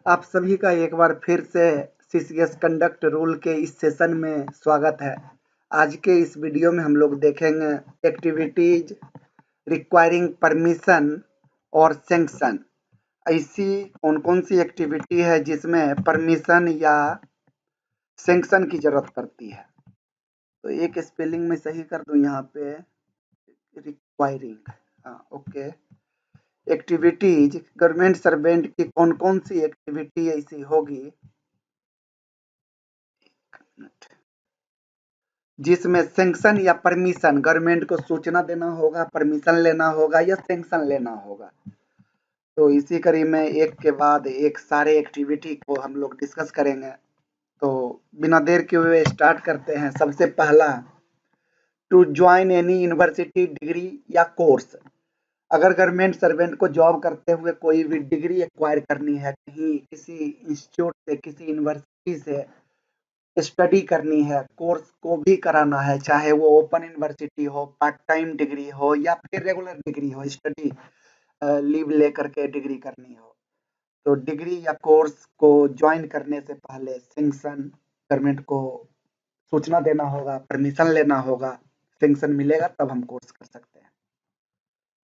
आप सभी का एक बार फिर से सीसीएस कंडक्ट रूल के इस सेशन में स्वागत है। आज के इस वीडियो में हम लोग देखेंगे एक्टिविटीज रिक्वायरिंग परमिशन और सैंक्शन। ऐसी कौन-कौन सी एक्टिविटी है जिसमें परमिशन या सैंक्शन की जरूरत पड़ती है। तो एक स्पेलिंग में सही कर दूं यहाँ पे requiring. Okay. Activities government servant की कौन-कौन सी एक्टिविटी ऐसी होगी जिसमें सैंक्शन या परमिशन गवर्नमेंट को सूचना देना होगा, परमिशन लेना होगा या सैंक्शन लेना होगा। तो इसी कड़ी में एक के बाद एक सारे एक्टिविटी को हम लोग डिस्कस करेंगे। तो बिना देर के हुए स्टार्ट करते हैं। सबसे पहला, to join any university degree या कोर्स। अगर गवर्नमेंट सर्वेंट को जॉब करते हुए कोई भी डिग्री एक्वायर करनी है, कहीं किसी इंस्टीट्यूट से, किसी यूनिवर्सिटी से स्टडी करनी है, कोर्स को भी कराना है, चाहे वो ओपन यूनिवर्सिटी हो, पार्ट टाइम डिग्री हो या फिर रेगुलर डिग्री हो, स्टडी लीव लेकर के डिग्री करनी हो, तो डिग्री या कोर्स को ज्वाइन करने से पहले सैंक्शन गवर्नमेंट को सूचना देना होगा, परमिशन लेना होगा। सैंक्शन मिलेगा तब हम कोर्स कर सकते हैं।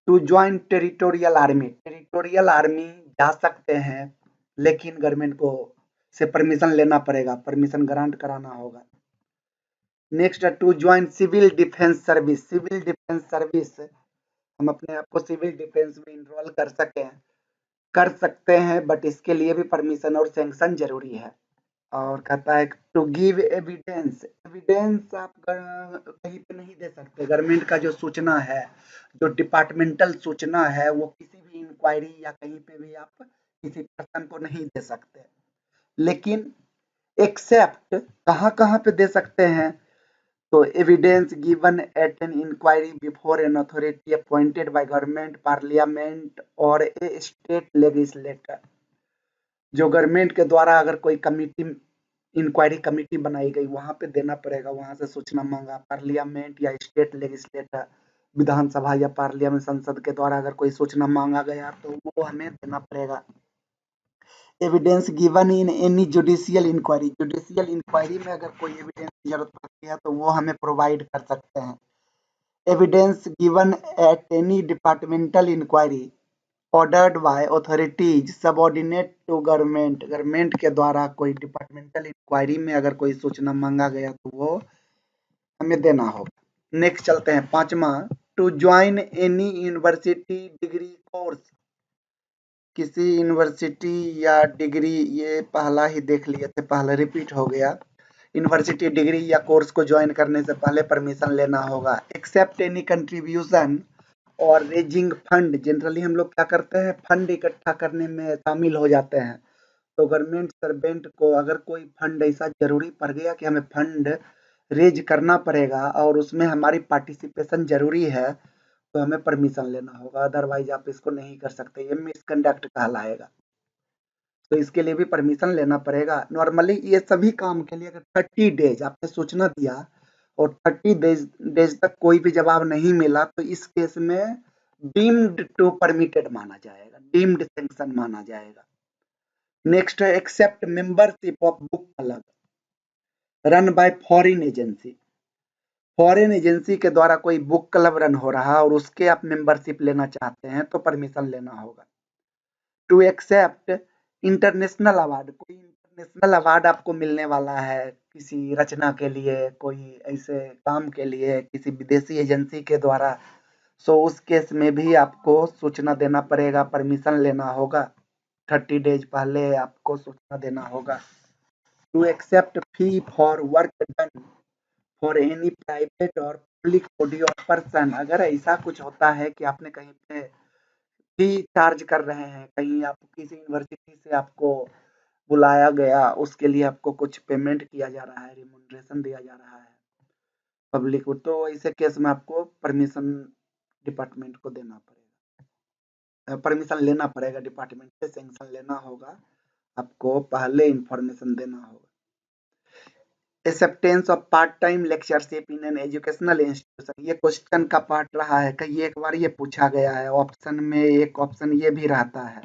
To join territorial army, territorial army जा सकते हैं लेकिन गवर्नमेंट को से परमिशन लेना पड़ेगा, परमिशन ग्रांट कराना होगा। नेक्स्ट है to join civil defence service. Civil defence service हम अपने आप को सिविल डिफेंस में इनरोल कर सकते हैं, बट इसके लिए भी परमिशन और सैंक्शन जरूरी है। और कहता है टू गिव एविडेंस। एविडेंस आप कहीं पे नहीं दे सकते। गवर्नमेंट का जो सूचना है, जो डिपार्टमेंटल सूचना है, वो किसी भी इंक्वायरी या कहीं पे भी आप किसी पर्सन को नहीं दे सकते। लेकिन एक्सेप्ट कहाँ-कहाँ पे दे सकते हैं, तो evidence given at an inquiry before an authority appointed by government, parliament और ए स्टेट लेजिस्लेटर। जो गवर्नमेंट के द्वारा अगर कोई कमिटी, इंक्वायरी कमिटी बनाई गई, वहां पे देना पड़ेगा, वहां से सूचना मांगा। पार्लियामेंट या स्टेट लेजिस्लेटर, विधानसभा या पार्लियामेंट संसद के द्वारा अगर कोई सूचना मांगा गया तो वो हमें देना पड़ेगा। Evidence given in any judicial inquiry, judicial inquiry में अगर कोई एविडेंस की जरूरत पड़ती है तो वो हमें प्रोवाइड कर सकते हैं। Evidence given at any departmental inquiry ordered by authorities subordinate to government. Government के द्वारा कोई डिपार्टमेंटल इंक्वायरी में अगर कोई सूचना मांगा गया तो वो हमें देना होगा। नेक्स्ट चलते हैं, पांचवा, to join any university degree course. किसी यूनिवर्सिटी या डिग्री, ये पहला ही देख लिए थे, पहला रिपीट हो गया। यूनिवर्सिटी डिग्री या कोर्स को ज्वाइन करने से पहले परमिशन लेना होगा। एक्सेप्ट एनी कंट्रीब्यूशन और रेजिंग फंड। जनरली हम लोग क्या करते हैं, फंड इकट्ठा करने में शामिल हो जाते हैं। तो गवर्नमेंट सर्वेंट को अगर कोई फंड ऐसा जरूरी पड़ गया कि हमें फंड रेज करना पड़ेगा और उसमें हमारी पार्टिसिपेशन जरूरी है, तो हमें परमिशन लेना होगा, अदरवाइज आप इसको नहीं कर सकते, ये मिसकंडक्ट कहलाएगा। तो इसके लिए भी परमिशन लेना पड़ेगा। नॉर्मली ये सभी काम के लिए अगर 30 डेज आपने सूचना दिया और 30 डेज तक कोई भी जवाब नहीं मिला, तो इस केस में डीम्ड टू परमिटेड माना जाएगा, डीम्ड सैंक्शन माना जाएगा। नेक्स्ट है accept membership of book club run by foreign agency. Foreign agency के द्वारा कोई बुक क्लब रन हो रहा है और उसके आप मेंबरशिप लेना चाहते हैं तो परमिशन लेना होगा। टू एक्सेप्ट इंटरनेशनल अवार्ड, कोई इंटरनेशनल अवार्ड आपको मिलने वाला है किसी रचना के लिए, कोई ऐसे काम के लिए किसी विदेशी एजेंसी के द्वारा, सो उस केस में भी आपको सूचना देना पड़ेगा, परमिशन लेना होगा। 30 डेज पहले आपको सूचना देना होगा। To accept fee for work done for any private और पब्लिक बॉडी और पर्सन। अगर ऐसा कुछ होता है कि आपने कहीं पे फी चार्ज कर रहे हैं, कहीं आप किसी यूनिवर्सिटी से आपको बुलाया गया, उसके लिए आपको कुछ पेमेंट किया जा रहा है, रिम्यूनरेशन दिया जा रहा है पब्लिक को, तो ऐसे केस में आपको परमिशन डिपार्टमेंट को देना पड़ेगा, परमिशन लेना पड़ेगा डिपार्टमेंट से, सैंक्शन लेना होगा, आपको पहले इंफॉर्मेशन देना होगा। Acceptance of part time lectureship in an educational institution, ये क्वेश्चन का पार्ट रहा है, कई एक बार ये पूछा गया है, ऑप्शन में एक ऑप्शन ये भी रहता है।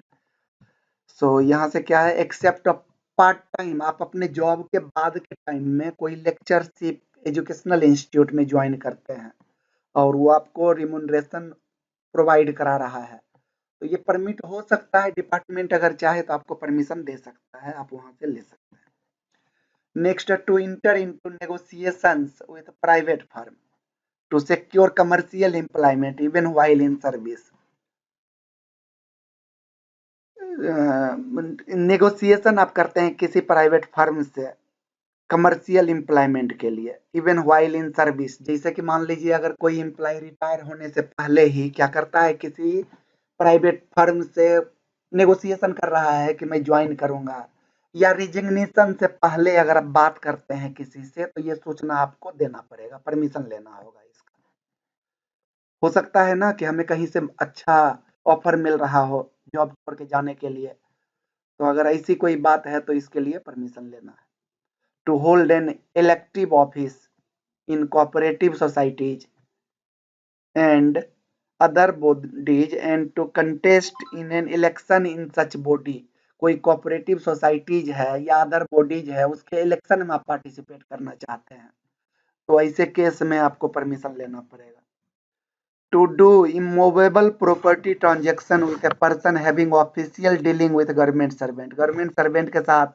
सो यहाँ से क्या है, एक्सेप्ट पार्ट टाइम, आप अपने जॉब के बाद के टाइम में कोई लेक्चरशिप एजुकेशनल इंस्टीट्यूट में ज्वाइन करते हैं और वो आपको रिम्यूनरेशन प्रोवाइड करा रहा है, तो ये परमिट हो सकता है, डिपार्टमेंट अगर चाहे तो आपको परमिशन दे सकता है, आप वहां से ले सकते हैं। Next, to enter into negotiations with private firm to secure commercial employment even while in service. Negotiation आप करते हैं किसी प्राइवेट फर्म से कमर्शियल एम्प्लॉयमेंट के लिए, इवन व्हाइल इन सर्विस। जैसे कि मान लीजिए अगर कोई एम्प्लॉय रिटायर होने से पहले ही क्या करता है, किसी प्राइवेट फर्म से नेगोशिएशन कर रहा है कि मैं ज्वाइन करूंगा, या रिजिग्नेशन से पहले अगर आप बात करते हैं किसी से, तो ये सूचना आपको देना पड़ेगा, परमिशन लेना होगा इसका। हो सकता है ना कि हमें कहीं से अच्छा ऑफर मिल रहा हो जॉब छोड़ के जाने के लिए, तो अगर ऐसी कोई बात है तो इसके लिए परमिशन लेना है। To hold an elective office in cooperative societies and other bodies and to contest in an election in such body. कोई कोऑपरेटिव सोसाइटीज है या अदर बॉडीज है, उसके इलेक्शन में आप पार्टिसिपेट करना चाहते हैं, तो ऐसे केस में आपको परमिशन लेना पड़ेगा। To do immovable property transaction with a person having official dealing with government servant. Government servant के साथ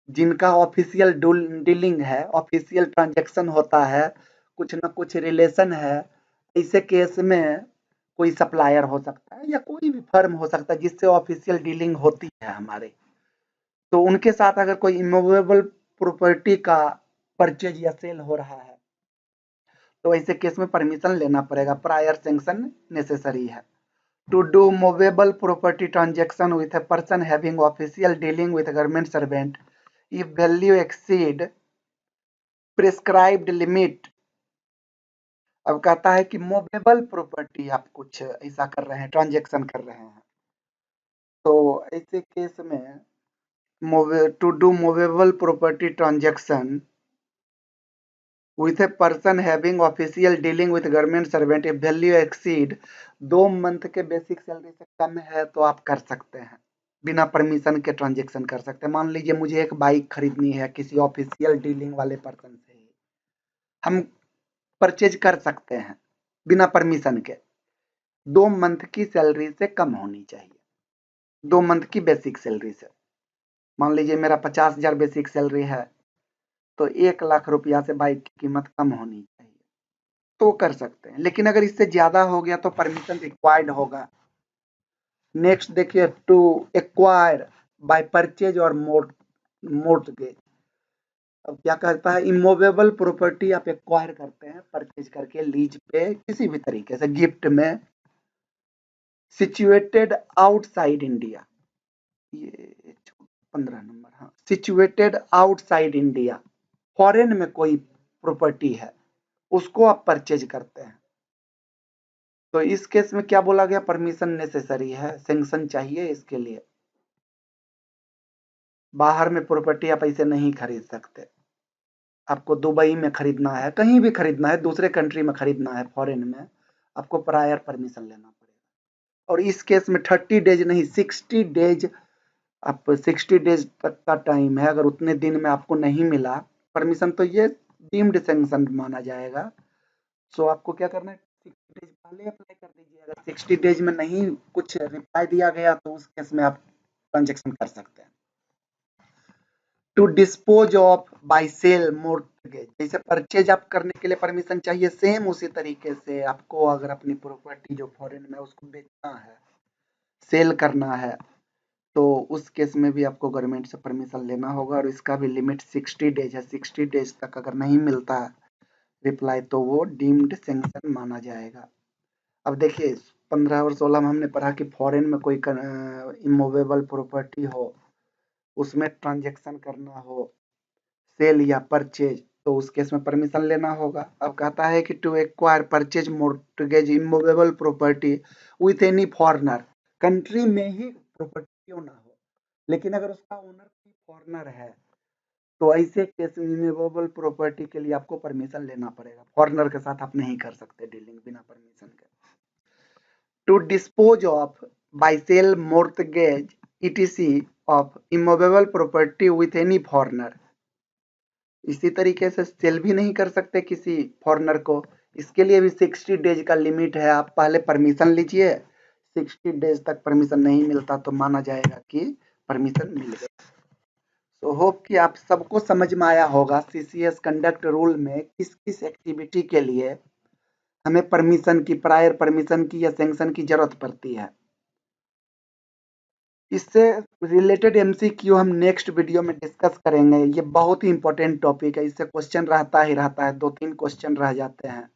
जिनका ऑफिशियल डीलिंग है, ऑफिशियल ट्रांजेक्शन होता है, कुछ ना कुछ रिलेशन है, ऐसे केस में कोई सप्लायर हो सकता है या कोई भी फर्म हो सकता है जिससे ऑफिशियल डीलिंग होती है हमारे, तो उनके साथ अगर कोई इमूवेबल प्रॉपर्टी का परचेज या सेल हो रहा है, तो ऐसे केस में परमिशन लेना पड़ेगा, प्रायर सैंक्शन नेसेसरी है। To do movable property transaction with a person having official dealing with government servant if value exceed prescribed limit। अब कहता है कि मूवेबल प्रॉपर्टी आप कुछ ऐसा कर रहे हैं, ट्रांजेक्शन कर रहे हैं, तो ऐसे केस में to do movable property transaction with a person having official dealing with government servant if value exceed 2 month के बेसिक सैलरी से कम है तो आप कर सकते हैं, बिना परमिशन के ट्रांजेक्शन कर सकते हैं। मान लीजिए मुझे एक बाइक खरीदनी है किसी ऑफिशियल डीलिंग वाले पर्सन से, हम परचेज कर सकते हैं बिना परमिशन के। 2 मंथ की सैलरी से कम होनी चाहिए, 2 मंथ की बेसिक सैलरी से। मान लीजिए मेरा 50,000 बेसिक सैलरी है, तो 1 लाख रुपया से बाइक की कीमत कम होनी चाहिए, तो कर सकते हैं। लेकिन अगर इससे ज्यादा हो गया तो परमिशन रिक्वायर्ड होगा। नेक्स्ट देखिए, टू एक्वायर बाय परचेज और मोर्टगेज। अब क्या कहता है, इमूवेबल प्रॉपर्टी आप एक्वायर करते हैं परचेज करके, लीज पे, किसी भी तरीके से, गिफ्ट में, सिचुएटेड आउटसाइड इंडिया, ये 15 नंबर, हाँ, सिचुएटेड आउटसाइड इंडिया, फॉरेन में कोई प्रॉपर्टी है उसको आप परचेज करते हैं, तो इस केस में क्या बोला गया, परमिशन नेसेसरी है, सैंक्शन चाहिए इसके लिए। बाहर में प्रॉपर्टी आप ऐसे नहीं खरीद सकते, आपको दुबई में खरीदना है, कहीं भी खरीदना है, दूसरे कंट्री में खरीदना है, फॉरेन में, आपको प्रायर परमिशन लेना पड़ेगा। और इस केस में 30 डेज नहीं, 60 डेज, आप 60 डेज तक का टाइम है, अगर उतने दिन में आपको नहीं मिला परमिशन तो ये डीम्ड सैंक्शन माना जाएगा। सो आपको क्या करना है, 60 डेज पहले अप्लाई कर दीजिए, अगर 60 डेज में नहीं कुछ रिप्लाई दिया गया तो उस केस में आप ट्रांजेक्शन कर सकते हैं। To dispose of by sale mortgage, जैसे परचेज आप करने के लिए परमिशन चाहिए, सेम उसी तरीके से आपको अगर अपनी प्रॉपर्टी जो फॉरेन में उसको बेचना है, सेल करना है, तो उस केस में भी आपको गवर्नमेंट से परमिशन लेना होगा, और इसका भी लिमिट 60 डेज है। 60 डेज तक अगर नहीं मिलता रिप्लाई तो वो डीम्ड सैंक्शन माना जाएगा। अब देखिए 15 और 16 में हमने पढ़ा कि फॉरेन में कोई इमूवेबल प्रॉपर्टी हो, उसमें ट्रांजेक्शन करना हो, सेल या परचेज, तो उस केस में परमिशन लेना होगा। अब कहता है कि to acquire purchase mortgage immovable property with any foreigner, country में ही प्रॉपर्टी क्यों ना हो, लेकिन अगर उसका ओनर कोई फॉरेनर है तो ऐसे केस में इमूवेबल प्रॉपर्टी के लिए आपको परमिशन लेना पड़ेगा, फॉरेनर के साथ आप नहीं कर सकते डीलिंग बिना परमिशन के। To dispose of by sale mortgage ETC of immovable property with any foreigner. इसी तरीके से सेल भी नहीं कर सकते किसी फॉरेनर को। इसके लिए भी 60 डेज का लिमिट है। आप पहले परमिशन लीजिए, 60 डेज तक परमिशन नहीं मिलता तो माना जाएगा कि परमिशन मिल गया। तो होप कि आप सबको समझ में आया होगा CCS कंडक्ट रूल में किस किस एक्टिविटी के लिए हमें परमिशन की, प्रायर परमिशन की या सैंक्शन की जरूरत पड़ती है। इससे रिलेटेड MCQ हम नेक्स्ट वीडियो में डिस्कस करेंगे। ये बहुत ही इंपॉर्टेंट टॉपिक है, इससे क्वेश्चन रहता ही रहता है, 2-3 क्वेश्चन रह जाते हैं।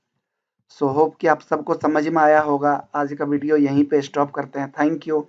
सो होप कि आप सबको समझ में आया होगा। आज का वीडियो यहीं पे स्टॉप करते हैं। Thank you.